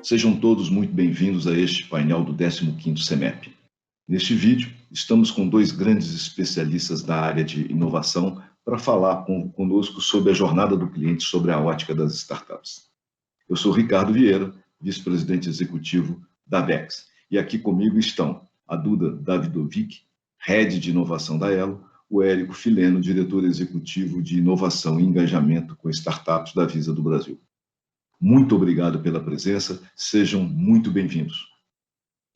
Sejam todos muito bem-vindos a este painel do 15º CEMEP. Neste vídeo, estamos com dois grandes especialistas da área de inovação para falar conosco sobre a jornada do cliente sobre a ótica das startups. Eu sou Ricardo Vieira, vice-presidente executivo da VEX, e aqui comigo estão a Duda Davidovic, head de inovação da Elo, o Érico Fileno, diretor executivo de inovação e engajamento com startups da Visa do Brasil. Muito obrigado pela presença, sejam muito bem-vindos.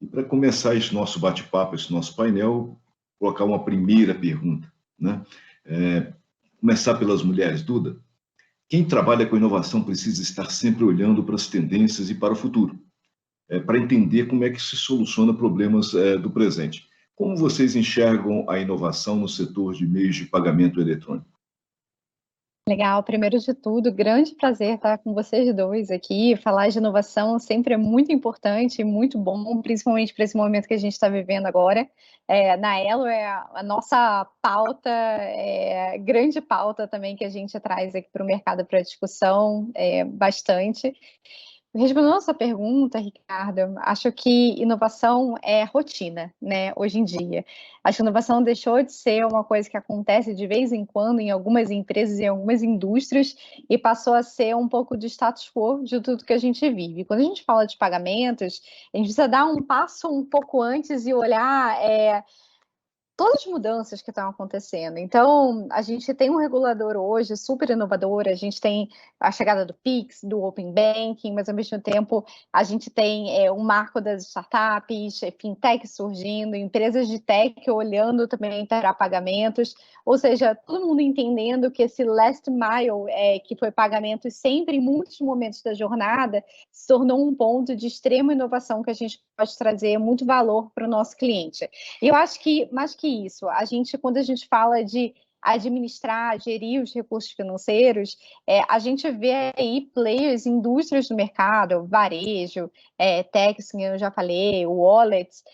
E para começar esse nosso bate-papo, esse nosso painel, colocar uma primeira pergunta, né? Começar pelas mulheres. Duda, quem trabalha com inovação precisa estar sempre olhando para as tendências e para o futuro, para entender como é que se soluciona problemas do presente. Como vocês enxergam a inovação no setor de meios de pagamento eletrônico? Legal, primeiro de tudo, grande prazer estar com vocês dois aqui. Falar de inovação sempre é muito importante e muito bom, principalmente para esse momento que a gente está vivendo agora. Na Elo é a nossa pauta, grande pauta também que a gente traz aqui para o mercado para discussão, bastante. Respondendo a sua pergunta, Ricardo, acho que inovação é rotina, né, hoje em dia. Acho que inovação deixou de ser uma coisa que acontece de vez em quando em algumas empresas e algumas indústrias e passou a ser um pouco de status quo de tudo que a gente vive. Quando a gente fala de pagamentos, a gente precisa dar um passo um pouco antes e olhar todas as mudanças que estão acontecendo. Então, a gente tem um regulador hoje super inovador, a gente tem a chegada do Pix, do Open Banking, mas ao mesmo tempo a gente tem um marco das startups, fintech surgindo, empresas de tech olhando também para pagamentos, ou seja, todo mundo entendendo que esse last mile, que foi pagamento sempre em muitos momentos da jornada, se tornou um ponto de extrema inovação que a gente pode trazer muito valor para o nosso cliente. E eu acho que, mais que isso, quando a gente fala de administrar, gerir os recursos financeiros, a gente vê aí players, indústrias do mercado, varejo, techs, que eu já falei, wallets,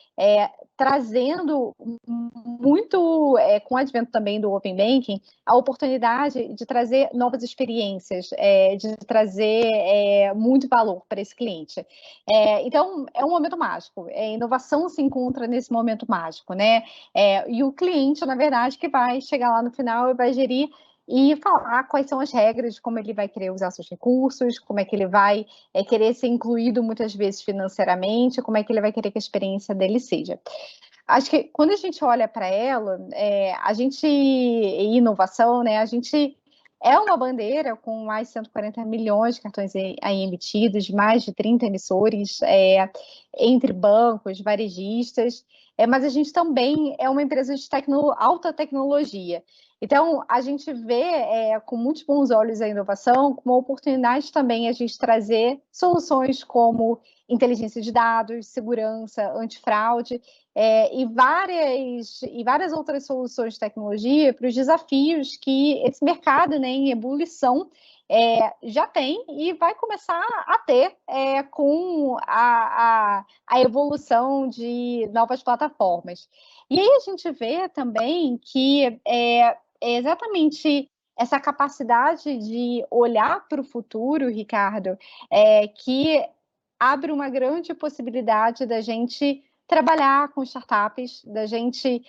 trazendo muito, com o advento também do Open Banking, a oportunidade de trazer novas experiências, de trazer muito valor para esse cliente. Então, é um momento mágico. A inovação se encontra nesse momento mágico, né? E o cliente, na verdade, que vai chegar lá no final e vai gerir e falar quais são as regras, como ele vai querer usar seus recursos, como é que ele vai querer ser incluído muitas vezes financeiramente, como é que ele vai querer que a experiência dele seja. Acho que quando a gente olha para ela, inovação, né, a gente é uma bandeira com mais de 140 milhões de cartões aí emitidos, mais de 30 emissores, entre bancos, varejistas, mas a gente também é uma empresa de alta tecnologia. Então, a gente vê com muitos bons olhos a inovação, como uma oportunidade também a gente trazer soluções como inteligência de dados, segurança, antifraude, e várias outras soluções de tecnologia para os desafios que esse mercado, né, em ebulição, já tem e vai começar a ter com a evolução de novas plataformas. E aí a gente vê também que é exatamente essa capacidade de olhar para o futuro, Ricardo, que abre uma grande possibilidade da gente trabalhar com startups, da gente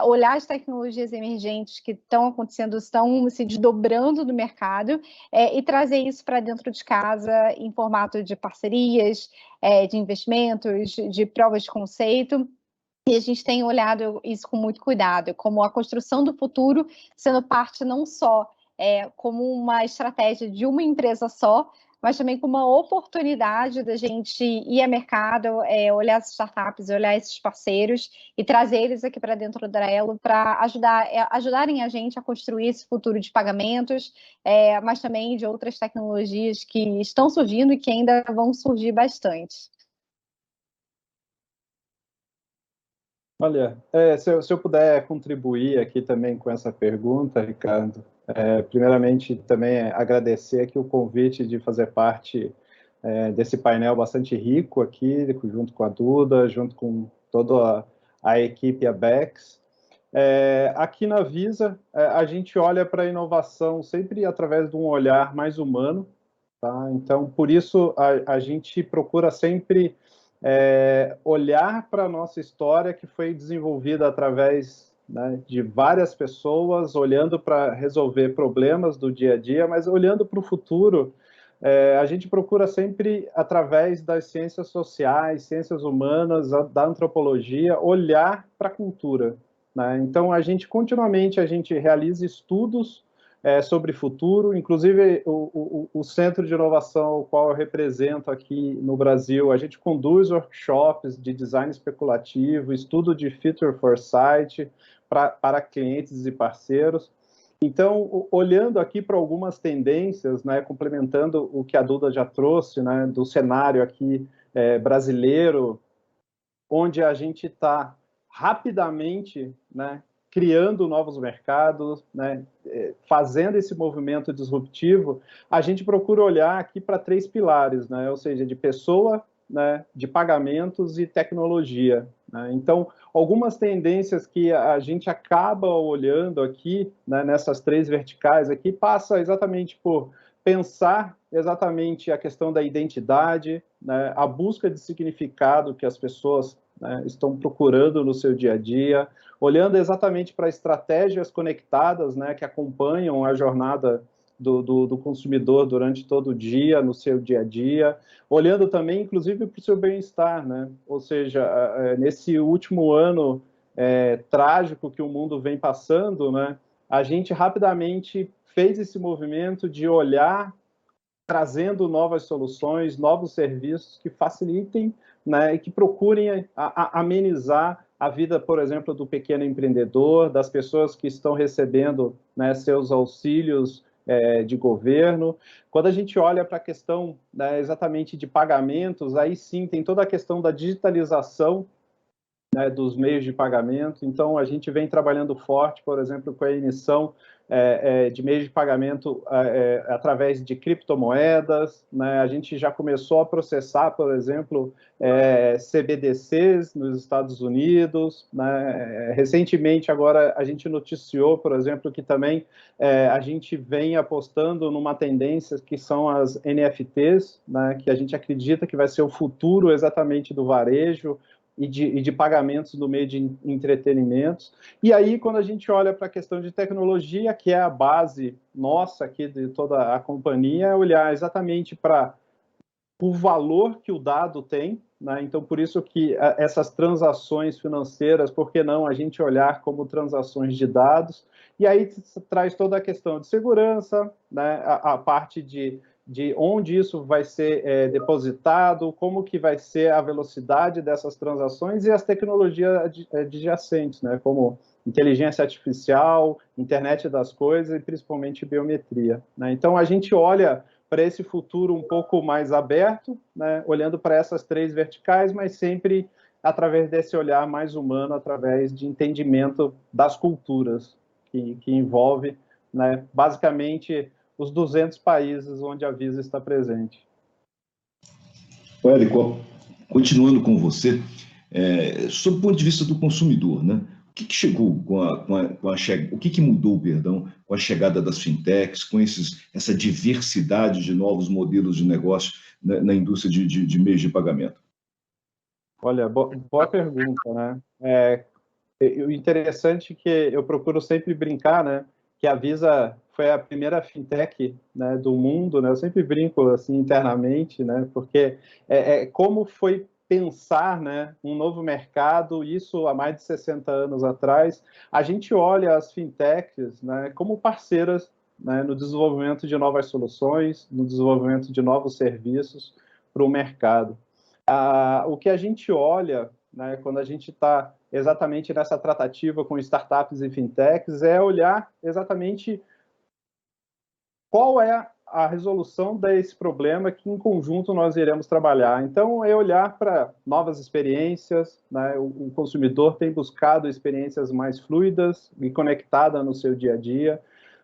olhar as tecnologias emergentes que estão acontecendo, estão se desdobrando no mercado e trazer isso para dentro de casa em formato de parcerias, de investimentos, de provas de conceito. E a gente tem olhado isso com muito cuidado, como a construção do futuro sendo parte não só como uma estratégia de uma empresa só, mas também com uma oportunidade da gente ir ao mercado, olhar as startups, olhar esses parceiros e trazer eles aqui para dentro da Elo para ajudarem a gente a construir esse futuro de pagamentos, mas também de outras tecnologias que estão surgindo e que ainda vão surgir bastante. Olha, se eu puder contribuir aqui também com essa pergunta, Ricardo, primeiramente também agradecer aqui o convite de fazer parte desse painel bastante rico aqui, junto com a Duda, junto com toda a equipe ABEX. Aqui na Visa, a gente olha para a inovação sempre através de um olhar mais humano, Tá? Então, por isso, a gente procura sempre olhar para a nossa história que foi desenvolvida através, né, de várias pessoas, olhando para resolver problemas do dia a dia, mas olhando para o futuro. A gente procura sempre, através das ciências sociais, ciências humanas, da antropologia, olhar para a cultura, né? Então, continuamente, a gente realiza estudos sobre futuro, inclusive o Centro de Inovação, o qual eu represento aqui no Brasil, a gente conduz workshops de design especulativo, estudo de Future Foresight para clientes e parceiros. Então, olhando aqui para algumas tendências, né, complementando o que a Duda já trouxe, né, do cenário aqui brasileiro, onde a gente está rapidamente, né, criando novos mercados, né, fazendo esse movimento disruptivo, a gente procura olhar aqui para 3 pilares, né, ou seja, de pessoa, né, de pagamentos e tecnologia, né? Então, algumas tendências que a gente acaba olhando aqui, né, nessas 3 verticais aqui, passa exatamente por pensar exatamente a questão da identidade, né, a busca de significado que as pessoas, né, estão procurando no seu dia a dia, olhando exatamente para estratégias conectadas, né, que acompanham a jornada do consumidor durante todo o dia, no seu dia a dia, olhando também, inclusive, para o seu bem-estar, né? Ou seja, nesse último ano trágico que o mundo vem passando, né, a gente rapidamente fez esse movimento de olhar, trazendo novas soluções, novos serviços que facilitem, né, e que procurem amenizar a vida, por exemplo, do pequeno empreendedor, das pessoas que estão recebendo, né, seus auxílios de governo. Quando a gente olha para a questão, né, exatamente de pagamentos, aí sim tem toda a questão da digitalização, né, dos meios de pagamento. Então, a gente vem trabalhando forte, por exemplo, com a emissão de meios de pagamento através de criptomoedas, né? A gente já começou a processar, por exemplo, CBDCs nos Estados Unidos, né? Recentemente, agora, a gente noticiou, por exemplo, que também a gente vem apostando numa tendência que são as NFTs, né? Que a gente acredita que vai ser o futuro exatamente do varejo, e de pagamentos no meio de entretenimentos. E aí, quando a gente olha para a questão de tecnologia, que é a base nossa aqui de toda a companhia, é olhar exatamente para o valor que o dado tem, né? Então, por isso que essas transações financeiras, por que não a gente olhar como transações de dados? E aí traz toda a questão de segurança, né? A parte de onde isso vai ser depositado, como que vai ser a velocidade dessas transações e as tecnologias adjacentes, né, como inteligência artificial, internet das coisas e principalmente biometria, né? Então, a gente olha para esse futuro um pouco mais aberto, né, olhando para essas 3 verticais, mas sempre através desse olhar mais humano, através de entendimento das culturas, que envolve, né, basicamente os 200 países onde a Visa está presente. Érico, continuando com você, sob o ponto de vista do consumidor, né? O que chegou o que mudou, perdão, com a chegada das fintechs, com essa diversidade de novos modelos de negócio na indústria de meios de pagamento? Olha, boa pergunta, né? O interessante é que eu procuro sempre brincar, né, que a Visa foi a primeira fintech, né, do mundo, né? Eu sempre brinco assim internamente, né, porque como foi pensar, né, um novo mercado, isso há mais de 60 anos atrás. A gente olha as fintechs, né, como parceiras, né, no desenvolvimento de novas soluções, no desenvolvimento de novos serviços para o mercado. O que a gente olha, né, quando a gente está exatamente nessa tratativa com startups e fintechs, é olhar exatamente qual é a resolução desse problema que, em conjunto, nós iremos trabalhar. Então, é olhar para novas experiências, né? O consumidor tem buscado experiências mais fluidas e conectadas no seu dia a dia,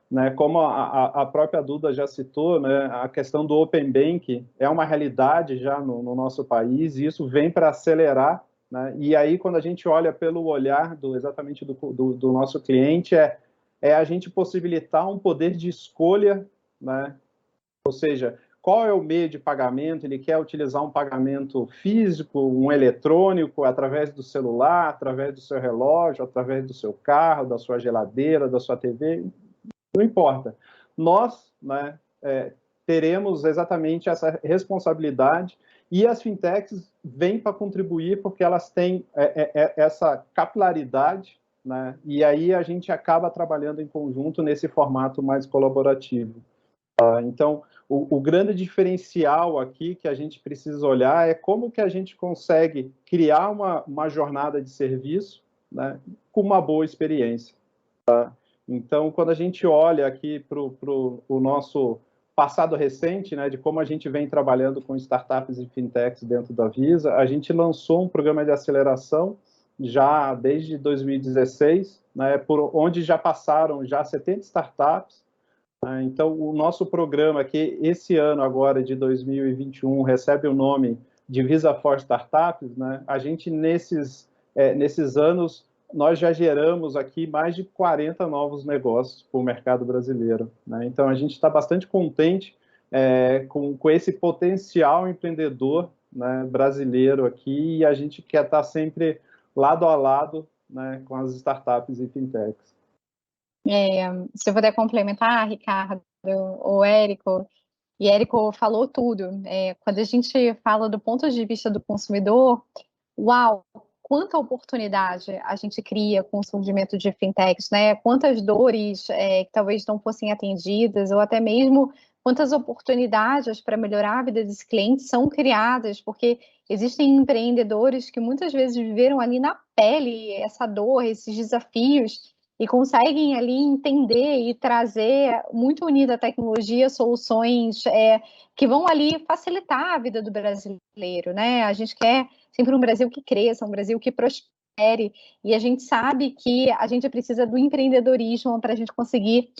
né? Como a própria Duda já citou, né? A questão do Open Bank é uma realidade já no nosso país, e isso vem para acelerar, né? E aí, quando a gente olha pelo olhar exatamente do nosso cliente, é a gente possibilitar um poder de escolha, né? Ou seja, qual é o meio de pagamento, ele quer utilizar um pagamento físico, um eletrônico, através do celular, através do seu relógio, através do seu carro, da sua geladeira, da sua TV, não importa. Nós, né, teremos exatamente essa responsabilidade e as fintechs vêm para contribuir porque elas têm essa capilaridade, né, e aí a gente acaba trabalhando em conjunto nesse formato mais colaborativo. Então, o grande diferencial aqui que a gente precisa olhar é como que a gente consegue criar uma jornada de serviço, né, com uma boa experiência. Então, quando a gente olha aqui para o nosso passado recente, né, de como a gente vem trabalhando com startups e fintechs dentro da Visa, a gente lançou um programa de aceleração já desde 2016, né, por onde já passaram já 70 startups. Então, o nosso programa, que esse ano agora, de 2021, recebe o nome de Visa for Startups, né? A gente, nesses anos, nós já geramos aqui mais de 40 novos negócios para o mercado brasileiro, né? Então, a gente está bastante contente com esse potencial empreendedor, né, brasileiro aqui, e a gente quer estar sempre lado a lado, né, com as startups e fintechs. Se eu puder complementar, Ricardo, ou Érico, e Érico falou tudo. Quando a gente fala do ponto de vista do consumidor, uau, quanta oportunidade a gente cria com o surgimento de fintechs, né? Quantas dores que talvez não fossem atendidas, ou até mesmo quantas oportunidades para melhorar a vida desse cliente são criadas, porque existem empreendedores que muitas vezes viveram ali na pele essa dor, esses desafios, e conseguem ali entender e trazer, muito unida à tecnologia, soluções que vão ali facilitar a vida do brasileiro, né? A gente quer sempre um Brasil que cresça, um Brasil que prospere, e a gente sabe que a gente precisa do empreendedorismo para a gente conseguir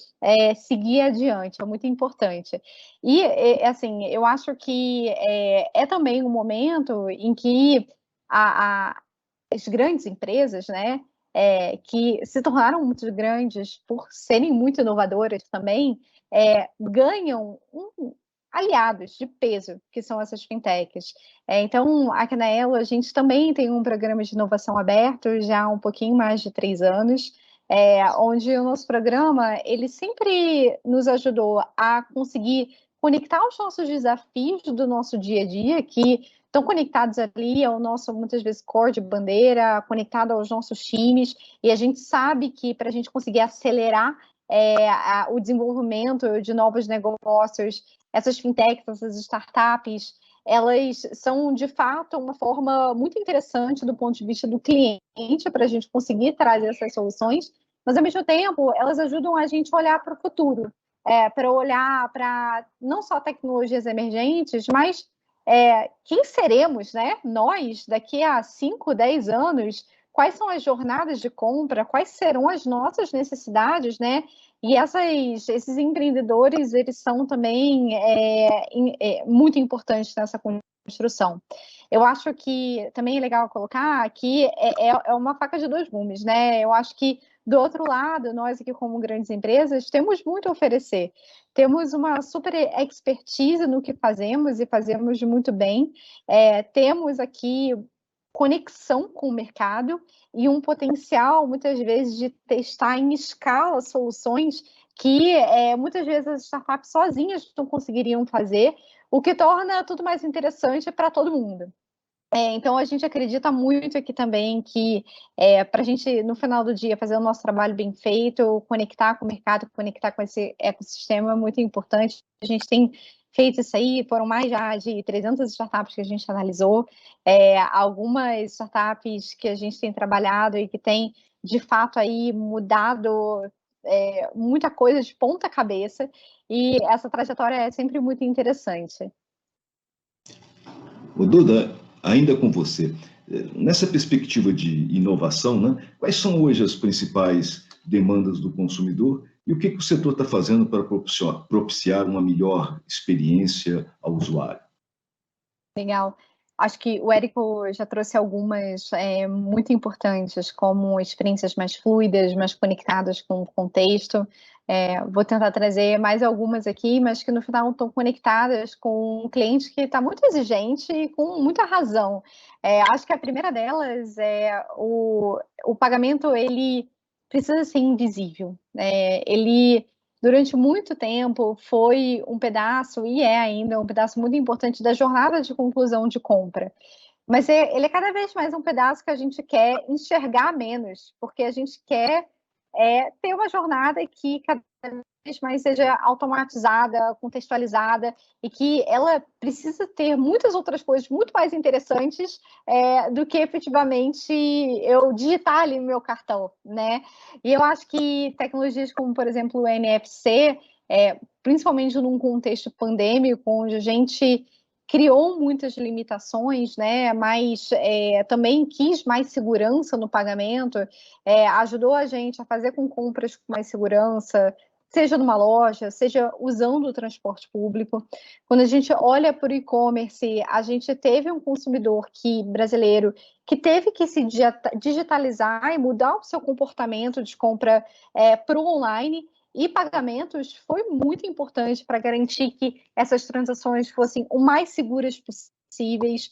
seguir adiante, é muito importante. E, assim, eu acho que é também um momento em que as grandes empresas, né, que se tornaram muito grandes por serem muito inovadoras também, ganham aliados de peso, que são essas fintechs. Então, aqui na Elo, a gente também tem um programa de inovação aberto já há um pouquinho mais de 3 anos, onde o nosso programa, ele sempre nos ajudou a conseguir conectar os nossos desafios do nosso dia a dia, que estão conectados ali ao nosso, muitas vezes, core de bandeira, conectado aos nossos times, e a gente sabe que para a gente conseguir acelerar o desenvolvimento de novos negócios, essas fintechs, essas startups, elas são, de fato, uma forma muito interessante do ponto de vista do cliente para a gente conseguir trazer essas soluções, mas, ao mesmo tempo, elas ajudam a gente a olhar para o futuro, para olhar para não só tecnologias emergentes, mas quem seremos, né? Nós, daqui a 5, 10 anos, quais são as jornadas de compra, quais serão as nossas necessidades, né? E esses empreendedores, eles são também muito importantes nessa construção. Eu acho que também é legal colocar que é uma faca de 2 gumes, né? Eu acho que, do outro lado, nós aqui como grandes empresas temos muito a oferecer. Temos uma super expertise no que fazemos e fazemos muito bem. Temos aqui conexão com o mercado e um potencial, muitas vezes, de testar em escala soluções que muitas vezes as startups sozinhas não conseguiriam fazer, o que torna tudo mais interessante para todo mundo. Então, a gente acredita muito aqui também que para a gente, no final do dia, fazer o nosso trabalho bem feito, conectar com o mercado, conectar com esse ecossistema é muito importante. A gente tem feito isso aí, foram mais já de 300 startups que a gente analisou, algumas startups que a gente tem trabalhado e que tem, de fato, aí mudado muita coisa de ponta cabeça, e essa trajetória é sempre muito interessante. O Duda, ainda com você, nessa perspectiva de inovação, né, quais são hoje as principais demandas do consumidor e o que o setor está fazendo para propiciar uma melhor experiência ao usuário? Legal. Acho que o Érico já trouxe algumas muito importantes, como experiências mais fluidas, mais conectadas com o contexto. Vou tentar trazer mais algumas aqui, mas que no final estão conectadas com um cliente que está muito exigente e com muita razão. Acho que a primeira delas é o pagamento, ele precisa ser invisível. Ele durante muito tempo foi um pedaço, e é ainda um pedaço muito importante da jornada de conclusão de compra. Mas ele é cada vez mais um pedaço que a gente quer enxergar menos, porque a gente quer ter uma jornada que cada vez mais seja automatizada, contextualizada, e que ela precisa ter muitas outras coisas muito mais interessantes do que efetivamente eu digitar ali no meu cartão, né? E eu acho que tecnologias como, por exemplo, o NFC, principalmente num contexto pandêmico, onde a gente criou muitas limitações, né? Mas também quis mais segurança no pagamento, ajudou a gente a fazer com compras com mais segurança, seja numa loja, seja usando o transporte público. Quando a gente olha para o e-commerce, a gente teve um consumidor brasileiro que teve que se digitalizar e mudar o seu comportamento de compra para o online, e pagamentos foi muito importante para garantir que essas transações fossem o mais seguras possíveis,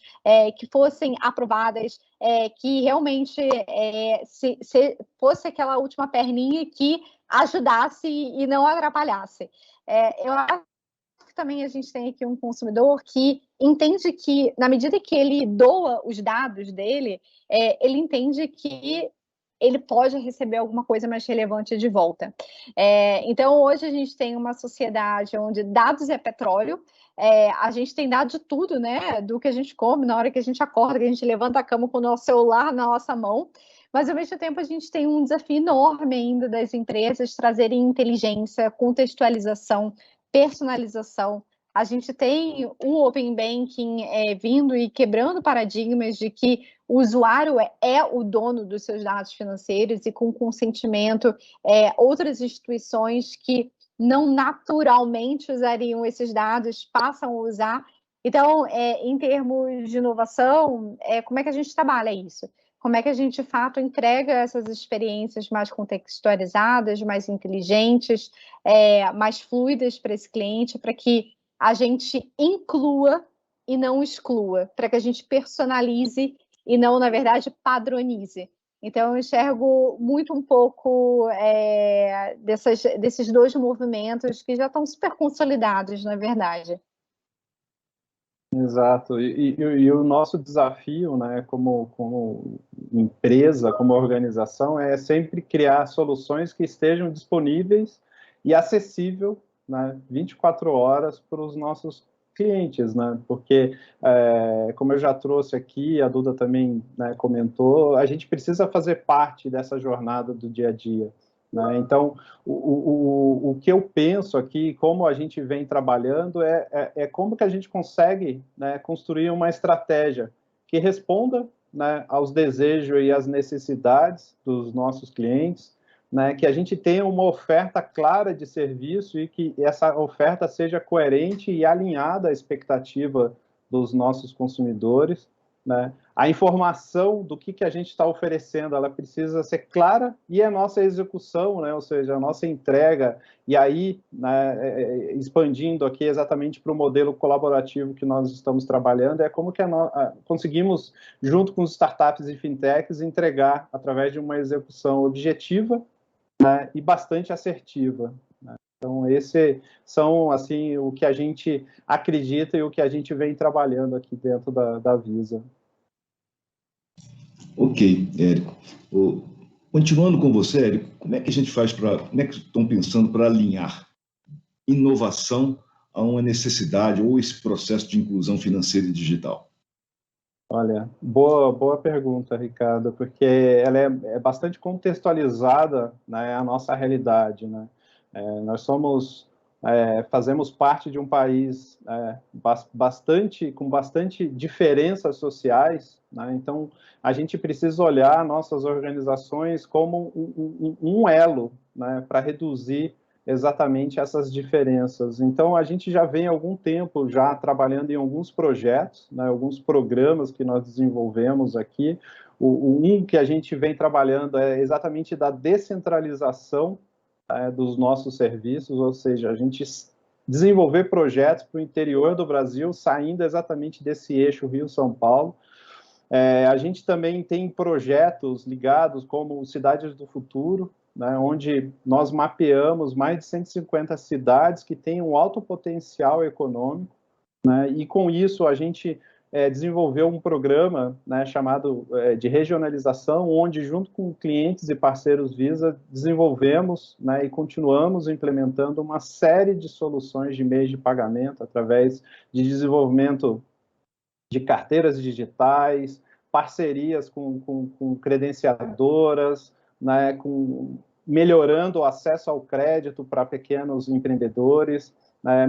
que fossem aprovadas, que realmente fosse aquela última perninha que ajudasse e não atrapalhasse. Eu acho que também a gente tem aqui um consumidor que entende que, na medida que ele doa os dados dele, ele entende que ele pode receber alguma coisa mais relevante de volta. Então, hoje a gente tem uma sociedade onde dados é petróleo, a gente tem dados de tudo, né? Do que a gente come, na hora que a gente acorda, que a gente levanta a cama com o nosso celular na nossa mão. Mas, ao mesmo tempo, a gente tem um desafio enorme ainda das empresas trazerem inteligência, contextualização, personalização. A gente tem o Open Banking vindo e quebrando paradigmas de que o usuário é o dono dos seus dados financeiros, e com consentimento, outras instituições que não naturalmente usariam esses dados passam a usar. Então, em termos de inovação, como é que a gente trabalha isso? Como é que a gente, de fato, entrega essas experiências mais contextualizadas, mais inteligentes, mais fluidas para esse cliente, para que a gente inclua e não exclua, para que a gente personalize e não, na verdade, padronize. Então, eu enxergo muito um pouco desses dois movimentos que já estão super consolidados, na verdade. Exato, e o nosso desafio, né, como empresa, como organização, é sempre criar soluções que estejam disponíveis e acessível, né, 24 horas para os nossos clientes, né, porque, como eu já trouxe aqui, a Duda também, né, comentou, a gente precisa fazer parte dessa jornada do dia a dia, né? Então, o que eu penso aqui, como a gente vem trabalhando, é como que a gente consegue, né, construir uma estratégia que responda, né, aos desejos e às necessidades dos nossos clientes, né, que a gente tenha uma oferta clara de serviço e que essa oferta seja coerente e alinhada à expectativa dos nossos consumidores, né? A informação do que a gente está oferecendo, ela precisa ser clara, e a nossa execução, né, ou seja, a nossa entrega, e aí, né, expandindo aqui exatamente para o modelo colaborativo que nós estamos trabalhando, é como que conseguimos, junto com os startups e fintechs, entregar através de uma execução objetiva, né, e bastante assertiva, né? Então, esse são, assim, o que a gente acredita e o que a gente vem trabalhando aqui dentro da Visa. Ok, Érico. Continuando com você, Érico, como é que a gente faz como é que estão pensando para alinhar inovação a uma necessidade ou esse processo de inclusão financeira e digital? Olha, boa pergunta, Ricardo, porque ela é bastante contextualizada, né, a nossa realidade, né? Nós fazemos parte de um país com bastante diferenças sociais, né? Então, a gente precisa olhar nossas organizações como um elo, né, para reduzir exatamente essas diferenças. Então, a gente já vem há algum tempo já trabalhando em alguns projetos, né, alguns programas que nós desenvolvemos aqui. Um que a gente vem trabalhando é exatamente da descentralização dos nossos serviços, ou seja, a gente desenvolver projetos para o interior do Brasil, saindo exatamente desse eixo Rio-São Paulo. A gente também tem projetos ligados como Cidades do Futuro, né, onde nós mapeamos mais de 150 cidades que têm um alto potencial econômico, né, e com isso a gente desenvolveu um programa, né, chamado de regionalização, onde junto com clientes e parceiros Visa desenvolvemos, né, e continuamos implementando uma série de soluções de meios de pagamento através de desenvolvimento de carteiras digitais, parcerias com credenciadoras, né, melhorando o acesso ao crédito para pequenos empreendedores.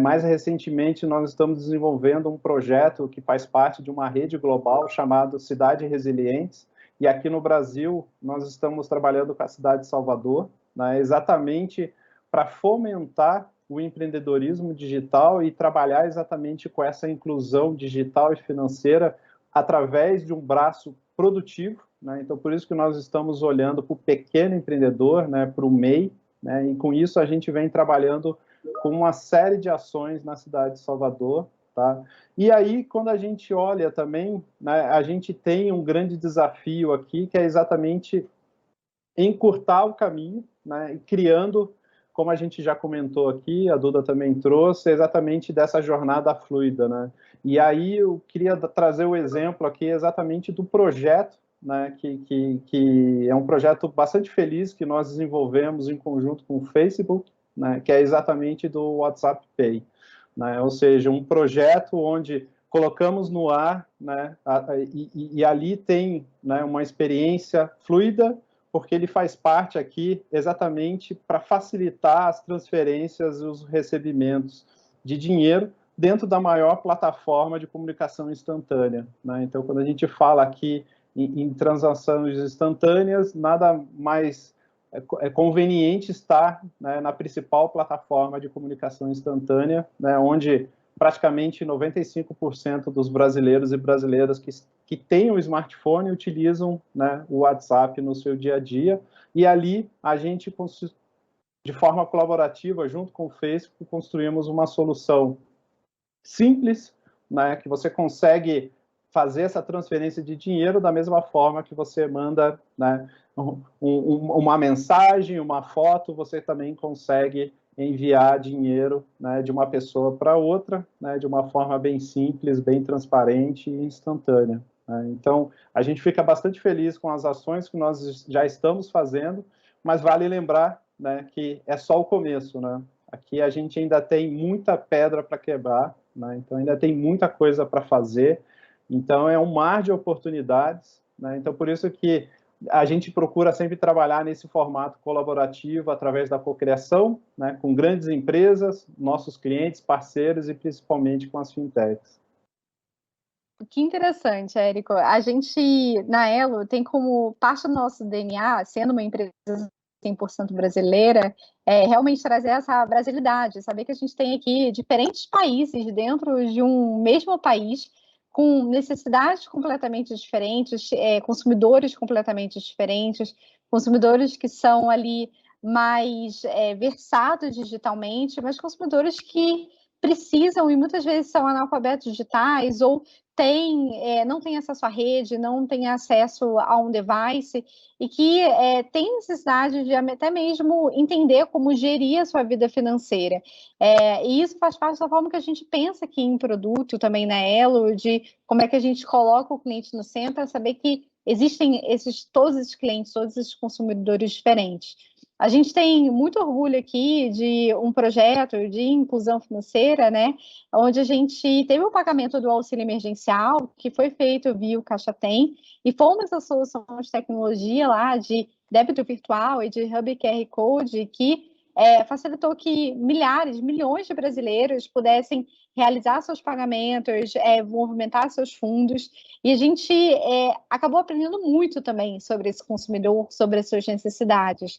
Mais recentemente, nós estamos desenvolvendo um projeto que faz parte de uma rede global chamado Cidade Resilientes, e aqui no Brasil, nós estamos trabalhando com a cidade de Salvador, né, exatamente para fomentar o empreendedorismo digital e trabalhar exatamente com essa inclusão digital e financeira através de um braço produtivo, né? Então, por isso que nós estamos olhando para o pequeno empreendedor, né, para o MEI, né? E com isso a gente vem trabalhando com uma série de ações na cidade de Salvador, tá? E aí, quando a gente olha também, né, a gente tem um grande desafio aqui, que é exatamente encurtar o caminho, né, criando, como a gente já comentou aqui, a Duda também trouxe, exatamente dessa jornada fluida, né? E aí eu queria trazer o exemplo aqui exatamente do projeto, né, que é um projeto bastante feliz que nós desenvolvemos em conjunto com o Facebook, né, que é exatamente do WhatsApp Pay, né? Ou seja, um projeto onde colocamos no ar, né, e ali tem, né, uma experiência fluida, porque ele faz parte aqui exatamente para facilitar as transferências e os recebimentos de dinheiro dentro da maior plataforma de comunicação instantânea, né? Então, quando a gente fala aqui em transações instantâneas, nada mais conveniente estar, né, na principal plataforma de comunicação instantânea, né, onde praticamente 95% dos brasileiros e brasileiras que têm o smartphone utilizam, né, o WhatsApp no seu dia a dia, e ali a gente, de forma colaborativa, junto com o Facebook, construímos uma solução simples, né, que você consegue fazer essa transferência de dinheiro da mesma forma que você manda, né, uma mensagem, uma foto, você também consegue enviar dinheiro, né, de uma pessoa para outra, né, de uma forma bem simples, bem transparente e instantânea, né? Então, a gente fica bastante feliz com as ações que nós já estamos fazendo, mas vale lembrar, né, que é só o começo, né? Aqui a gente ainda tem muita pedra para quebrar, né? Então ainda tem muita coisa para fazer. Então é um mar de oportunidades, né? Então por isso que a gente procura sempre trabalhar nesse formato colaborativo através da cocriação, né, com grandes empresas, nossos clientes, parceiros e principalmente com as fintechs. Que interessante, Érico. A gente, na Elo, tem como parte do nosso DNA, sendo uma empresa 100% brasileira, realmente trazer essa brasilidade, saber que a gente tem aqui diferentes países dentro de um mesmo país, com necessidades completamente diferentes, consumidores completamente diferentes, consumidores que são ali mais versados digitalmente, mas consumidores que precisam e muitas vezes são analfabetos digitais ou não tem acesso à rede, não tem acesso a um device e que tem necessidade de até mesmo entender como gerir a sua vida financeira. E isso faz parte da forma que a gente pensa aqui em produto também na Elo, de como é que a gente coloca o cliente no centro, saber que existem todos esses clientes, todos esses consumidores diferentes. A gente tem muito orgulho aqui de um projeto de inclusão financeira, né, onde a gente teve o pagamento do auxílio emergencial, que foi feito via o Caixa Tem, e fomos a solução de tecnologia lá de débito virtual e de Hub QR Code, que facilitou que milhares, milhões de brasileiros pudessem realizar seus pagamentos, movimentar seus fundos, e a gente acabou aprendendo muito também sobre esse consumidor, sobre as suas necessidades.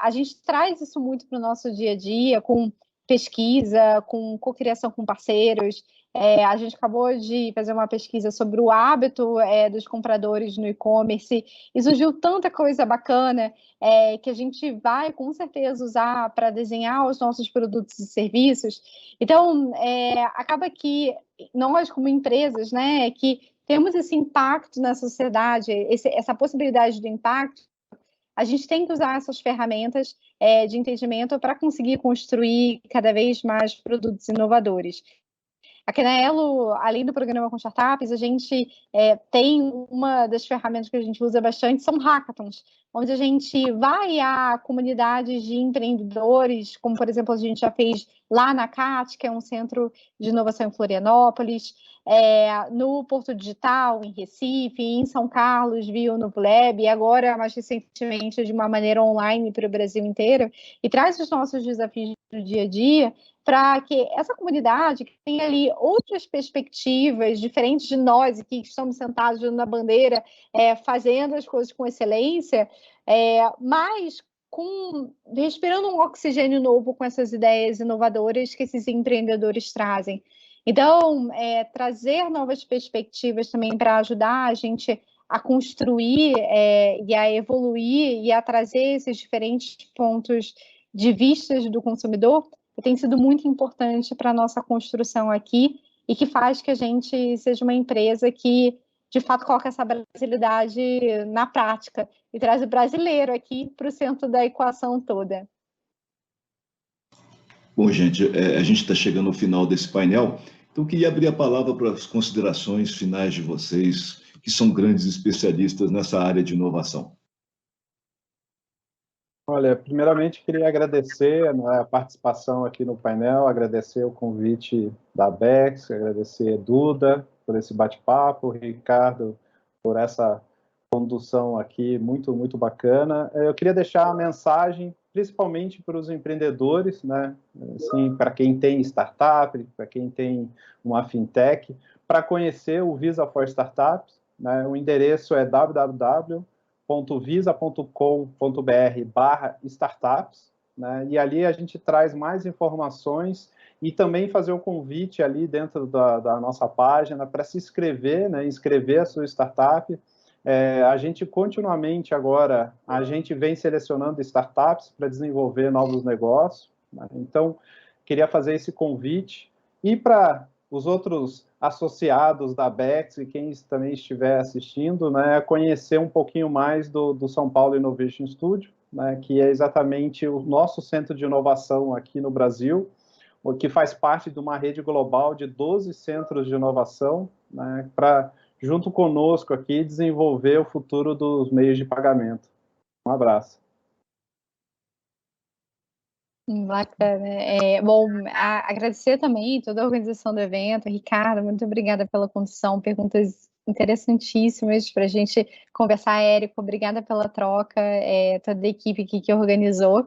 A gente traz isso muito para o nosso dia a dia, com pesquisa, com cocriação com parceiros. A gente acabou de fazer uma pesquisa sobre o hábito dos compradores no e-commerce, e surgiu tanta coisa bacana que a gente vai, com certeza, usar para desenhar os nossos produtos e serviços. Então, acaba que nós, como empresas, né, que temos esse impacto na sociedade, essa possibilidade de impacto, a gente tem que usar essas ferramentas de entendimento para conseguir construir cada vez mais produtos inovadores. Aqui na Elo, além do programa com startups, a gente tem uma das ferramentas que a gente usa bastante, são hackathons, onde a gente vai a comunidades de empreendedores, como, por exemplo, a gente já fez lá na CAT, que é um centro de inovação em Florianópolis, no Porto Digital, em Recife, em São Carlos, via o Novo Lab, e agora, mais recentemente, de uma maneira online para o Brasil inteiro, e traz os nossos desafios do dia a dia, para que essa comunidade, que tem ali outras perspectivas diferentes de nós, e que estamos sentados na bandeira, fazendo as coisas com excelência, mas respirando um oxigênio novo com essas ideias inovadoras que esses empreendedores trazem. Então, trazer novas perspectivas também para ajudar a gente a construir e a evoluir e a trazer esses diferentes pontos de vista do consumidor, tem sido muito importante para a nossa construção aqui e que faz que a gente seja uma empresa que, de fato, coloca essa brasilidade na prática e traz o brasileiro aqui para o centro da equação toda. Bom, gente, a gente está chegando ao final desse painel, então eu queria abrir a palavra para as considerações finais de vocês, que são grandes especialistas nessa área de inovação. Olha, primeiramente queria agradecer a participação aqui no painel, agradecer o convite da Abex, agradecer a Duda por esse bate-papo, Ricardo por essa condução aqui muito, muito bacana. Eu queria deixar a mensagem, principalmente para os empreendedores, né? Assim, para quem tem startup, para quem tem uma fintech, para conhecer o Visa for Startups, né? O endereço é www.visa.com.br/startups, né? E ali a gente traz mais informações e também fazer o convite ali dentro da nossa página para se inscrever, né? Inscrever a sua startup. A gente continuamente agora, a gente vem selecionando startups para desenvolver novos negócios, né? Então, queria fazer esse convite. E para os outros associados da Abex e quem também estiver assistindo, né, conhecer um pouquinho mais do São Paulo Innovation Studio, né, que é exatamente o nosso centro de inovação aqui no Brasil, o que faz parte de uma rede global de 12 centros de inovação, né, para, junto conosco aqui, desenvolver o futuro dos meios de pagamento. Um abraço. Bacana. Bom, agradecer também toda a organização do evento. Ricardo, muito obrigada pela condução, perguntas interessantíssimas para a gente conversar. Érico, obrigada pela troca, toda a equipe aqui que organizou.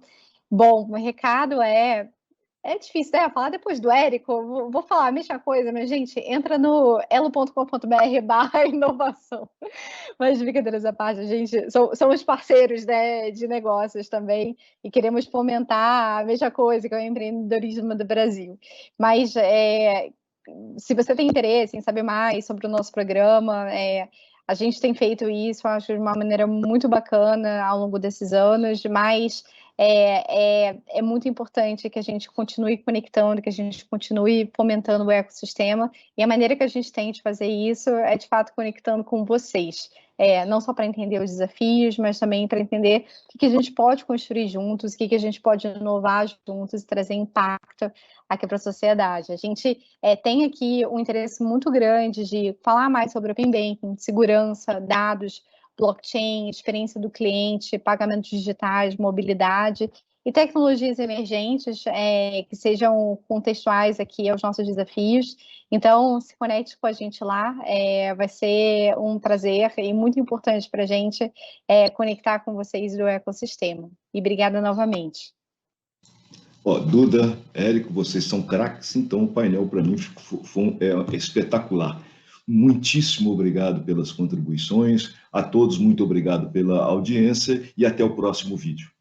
Bom, o recado é difícil, né? Falar depois do Érico, vou falar a mesma coisa, mas, gente, entra no elo.com.br/inovação. Mas, brincadeiras à parte, gente, somos parceiros, né, de negócios também e queremos fomentar a mesma coisa, que é o empreendedorismo do Brasil. Mas, se você tem interesse em saber mais sobre o nosso programa, a gente tem feito isso, acho, de uma maneira muito bacana ao longo desses anos, mas é muito importante que a gente continue conectando, que a gente continue fomentando o ecossistema, e a maneira que a gente tem de fazer isso é, de fato, conectando com vocês, não só para entender os desafios, mas também para entender o que a gente pode construir juntos, o que a gente pode inovar juntos e trazer impacto aqui para a sociedade. A gente tem aqui um interesse muito grande de falar mais sobre Open Banking, segurança, dados, blockchain, experiência do cliente, pagamentos digitais, mobilidade e tecnologias emergentes que sejam contextuais aqui aos nossos desafios. Então, se conecte com a gente lá, vai ser um prazer e muito importante para a gente conectar com vocês do ecossistema. E obrigada novamente. Duda, Érico, vocês são craques, então o painel para mim é espetacular. Muitíssimo obrigado pelas contribuições, a todos muito obrigado pela audiência e até o próximo vídeo.